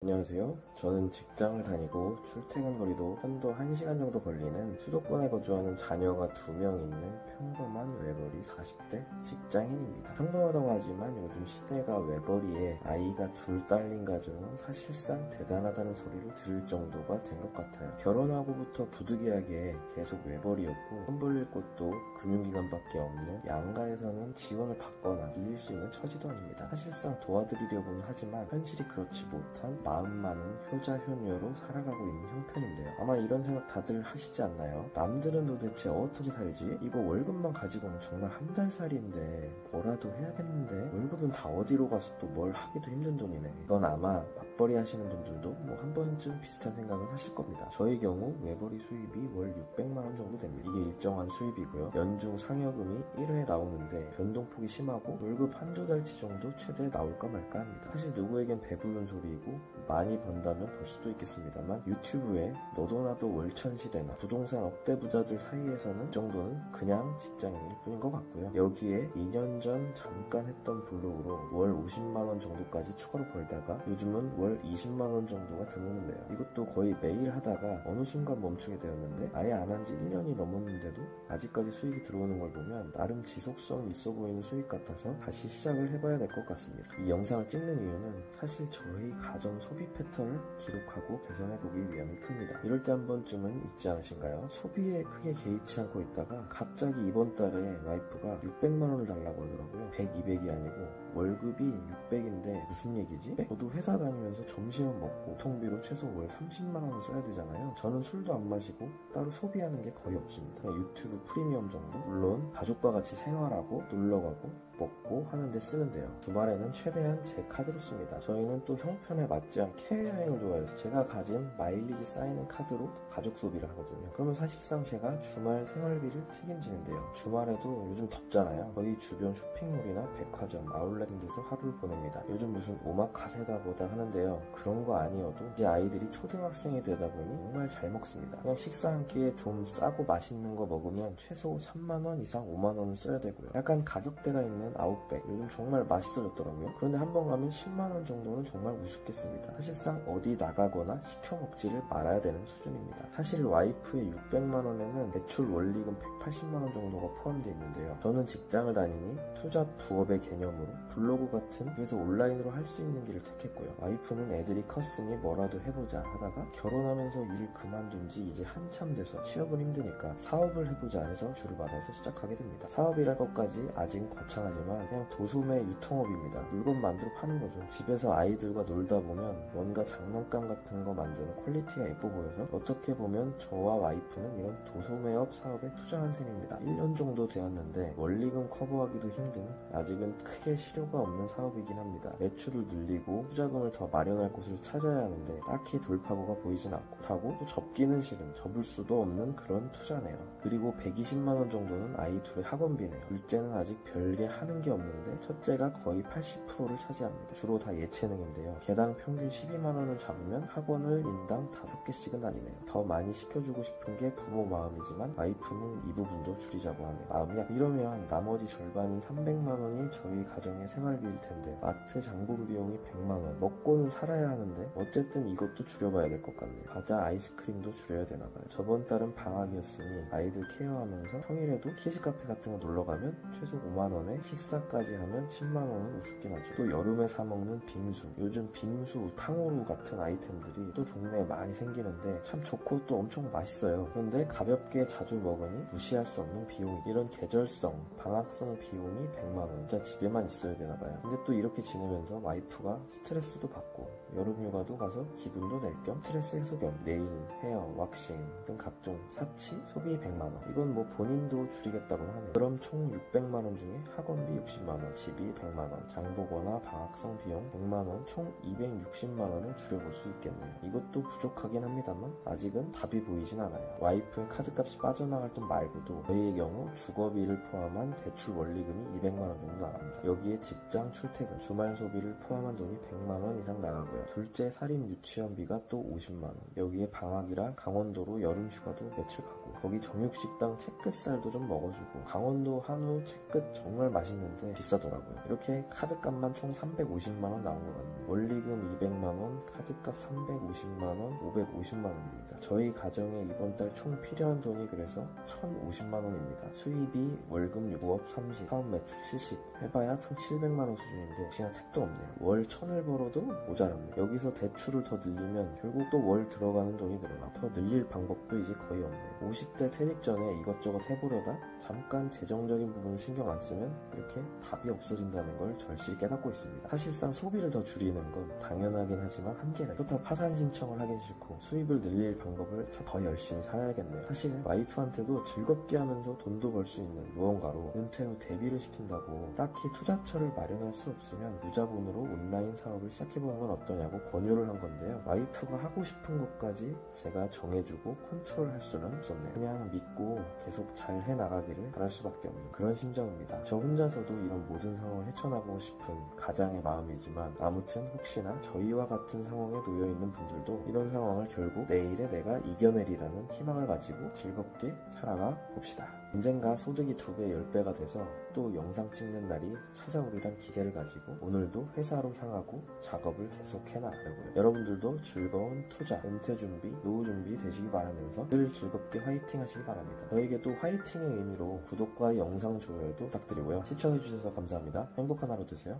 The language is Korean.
안녕하세요. 저는 직장을 다니고 출퇴근 거리도 편도 1시간 정도 걸리는 수도권에 거주하는 자녀가 2명 있는 평범한 외벌이 40대 직장인입니다. 평범하다고 하지만 요즘 시대가 외벌이에 아이가 둘 딸린 가정은 사실상 대단하다는 소리를 들을 정도가 된 것 같아요. 결혼하고부터 부득이하게 계속 외벌이였고 손 벌릴 곳도 금융기관밖에 없는 양가에서는 지원을 받거나 빌릴 수 있는 처지도 아닙니다. 사실상 도와드리려고는 하지만 현실이 그렇지 못한 마음 많은 효자 효녀로 살아가고 있는 형편인데요. 아마 이런 생각 다들 하시지 않나요? 남들은 도대체 어떻게 살지? 이거 월급만 가지고는 정말 한 달 살인데 뭐라도 해야겠는데 월급은 다 어디로 가서 또 뭘 하기도 힘든 돈이네. 이건 아마 맞벌이 하시는 분들도 한 번쯤 비슷한 생각은 하실 겁니다. 저의 경우 외벌이 수입이 월 600만원 정도 됩니다. 이게 일정한 수입이고요. 연중 상여금이 1회 나오는데 변동폭이 심하고 월급 한두 달치 정도 최대 나올까 말까 합니다. 사실 누구에겐 배부른 소리이고 많이 번다면 볼 수도 있겠습니다만 유튜브에 너도 나도 월천시대나 부동산 억대 부자들 사이에서는 이 정도는 그냥 직장인일 뿐인 것 같고요. 여기에 2년 전 잠깐 했던 블로그로 월 50만원 정도까지 추가로 벌다가 요즘은 월 20만원 정도가 들어오는데요. 이것도 거의 매일 하다가 어느 순간 멈추게 되었는데 아예 안 한 지 1년이 넘었는데도 아직까지 수익이 들어오는 걸 보면 나름 지속성 있어 보이는 수익 같아서 다시 시작을 해봐야 될 것 같습니다. 이 영상을 찍는 이유는 사실 저희 가정 소비 패턴을 기록하고 개선해보기 위함이 큽니다. 이럴 때 한 번쯤은 있지 않으신가요? 소비에 크게 개의치 않고 있다가 갑자기 이번 달에 와이프가 600만원을 달라고 하더라고요. 100, 200이 아니고 월급이 600인데 무슨 얘기지? 저도 회사 다니면서 점심은 먹고 통비로 최소 월 30만원을 써야 되잖아요. 저는 술도 안 마시고 따로 소비하는 게 거의 없습니다. 그냥 유튜브 프리미엄 정도? 물론 가족과 같이 생활하고 놀러가고 먹고 하는데 쓰는데요. 주말에는 최대한 제 카드로 씁니다. 저희는 또 형편에 맞지 않게 해외여행을 좋아해서 제가 가진 마일리지 쌓이는 카드로 가족 소비를 하거든요. 그러면 사실상 제가 주말 생활비를 책임지는데요. 주말에도 요즘 덥잖아요. 저희 주변 쇼핑몰이나 백화점, 아울렛 데서 하루를 보냅니다. 요즘 무슨 오마카세다 보다 하는데요. 그런 거 아니어도 이제 아이들이 초등학생이 되다 보니 정말 잘 먹습니다. 그냥 식사 한 끼에 좀 싸고 맛있는 거 먹으면 최소 3만원 이상 5만원은 써야 되고요. 약간 가격대가 있는 아웃백 요즘 정말 맛있어졌더라고요. 그런데 한번 가면 10만원 정도는 정말 우습겠습니다. 사실상 어디 나가거나 시켜 먹지를 말아야 되는 수준입니다. 사실 와이프의 600만원에는 대출 원리금 180만원 정도가 포함되어 있는데요. 저는 직장을 다니니 투자 부업의 개념으로 블로그 같은 그래서 온라인으로 할 수 있는 길을 택했고요. 와이프는 애들이 컸으니 뭐라도 해보자 하다가 결혼하면서 일을 그만둔 지 이제 한참 돼서 취업은 힘드니까 사업을 해보자 해서 주를 받아서 시작하게 됩니다. 사업이랄 것까지 아직은 거창하지만 그냥 도소매 유통업입니다. 물건 만들어 파는 거죠. 집에서 아이들과 놀다 보면 뭔가 장난감 같은 거 만드는 퀄리티가 예뻐 보여서 어떻게 보면 저와 와이프는 이런 도소매업 사업에 투자한 셈입니다. 1년 정도 되었는데 원리금 커버하기도 힘든 아직은 크게 실효가 없는 사업이긴 합니다. 매출을 늘리고 투자금을 더 마련할 곳을 찾아야 하는데 딱히 돌파구가 보이진 않고 타고 또 접기는 싫은 접을 수도 없는 그런 투자네요. 그리고 120만원 정도는 아이 둘의 학원비네요. 둘째는 아직 별게 하는 게 없는데 첫째가 거의 80%를 차지합니다. 주로 다 예체능인데요. 개당 평균 12만원을 잡으면 학원을 인당 5개씩은 다니네요. 더 많이 시켜주고 싶은 게 부모 마음이지만 와이프는 이 부분도 줄이자고 하네요. 마음이 이러면 나머지 절반인 300만원이 저희 가정의 생활비일 텐데 마트 장본 비용이 100만원 먹고는 살아야 하는데 어쨌든 이것도 줄여봐야 될 것 같네요. 과자 아이스크림도 줄여야 되나봐요. 저번 달은 방학이었으니 아이들 케어하면서 평일에도 키즈카페 같은 거 놀러가면 최소 5만원에 식사까지 하면 10만원은 우습긴 하죠. 또 여름에 사먹는 빙수 요즘 빙수, 탕후루 같은 아이템들이 또 동네에 많이 생기는데 참 좋고 또 엄청 맛있어요. 그런데 가볍게 자주 먹으니 무시할 수 없는 비용이 이런 계절성, 방학성 비용이 100만원 진짜 집에만 있어야 되나봐요. 근데 또 이렇게 지내면서 와이프가 스트레스도 받고 여름휴가도 가서 기분도 낼 겸 스트레스 해소 겸 네일, 헤어, 왁싱 등 각종 사치, 소비 100만원 이건 뭐 본인도 줄이겠다고는 하네요. 그럼 총 600만원 중에 학원비 60만원, 집이 100만원, 장보거나 방학성 비용 100만원 총 260만원을 줄여볼 수 있겠네요. 이것도 부족하긴 합니다만 아직은 답이 보이진 않아요. 와이프의 카드값이 빠져나갈 돈 말고도 저희의 경우 주거비를 포함한 대출 원리금이 200만원 정도 나갑니다. 여기에 직장 출퇴근, 주말 소비를 포함한 돈이 100만원 이상 나가고요. 둘째 사립 유치원비가 또 50만원. 여기에 방학이라 강원도로 여름 휴가도 며칠 가고, 거기 정육식당 채끝살도 좀 먹어주고, 강원도 한우 채끝 정말 맛있는데 비싸더라고요. 이렇게 카드값만 총 350만원 나온 것 같네요. 원리금 200만원, 카드값 350만원, 550만원입니다. 저희 가정에 이번 달 총 필요한 돈이 그래서 1050만원입니다. 수입이 월급 6업 30, 사업 매출 70, 해봐야 총 700만원 수준인데 역시나 택도 없네요. 월 1000을 벌어도 모자랍니다. 여기서 대출을 더 늘리면 결국 또 월 들어가는 돈이 늘어나. 더 늘릴 방법도 이제 거의 없네요. 50대 퇴직 전에 이것저것 해보려다 잠깐 재정적인 부분을 신경 안 쓰면 이렇게 답이 없어진다는 걸 절실히 깨닫고 있습니다. 사실상 소비를 더 줄이는 건 당연하긴 하지만 한계가 있어요. 그렇다고 파산 신청을 하긴 싫고 수입을 늘릴 방법을 더 열심히 살아야겠네요. 사실 와이프한테도 즐겁게 하면서 돈도 벌 수 있는 무언가로 은퇴 후 대비를 시킨다고 딱히 투자처를 마련할 수 없으면 무자본으로 온라인 사업을 시작해보는 건 어떠냐고 권유를 한 건데요. 와이프가 하고 싶은 것까지 제가 정해주고 컨트롤할 수는 없었네요. 그냥 믿고 계속 잘 해나가기를 바랄 수밖에 없는 그런 심정입니다. 저 혼자서도 이런 모든 상황을 헤쳐나가고 싶은 가장의 마음이지만 아무튼 혹시나 저희와 같은 상황에 놓여있는 분들도 이런 상황을 결국 내일에 내가 이겨내리라는 희망을 가지고 즐겁게 살아가 봅시다. 언젠가 소득이 2배, 10배가 돼서 또 영상 찍는 날이 찾아오리란 기대를 가지고 오늘도 회사로 향하고 작업을 계속 해나가려고요. 여러분들도 즐거운 투자, 은퇴 준비, 노후 준비 되시기 바라면서 늘 즐겁게 화이팅 하시기 바랍니다. 저에게도 화이팅의 의미로 구독과 영상 좋아요도 부탁드리고요. 시청해주셔서 감사합니다. 행복한 하루 되세요.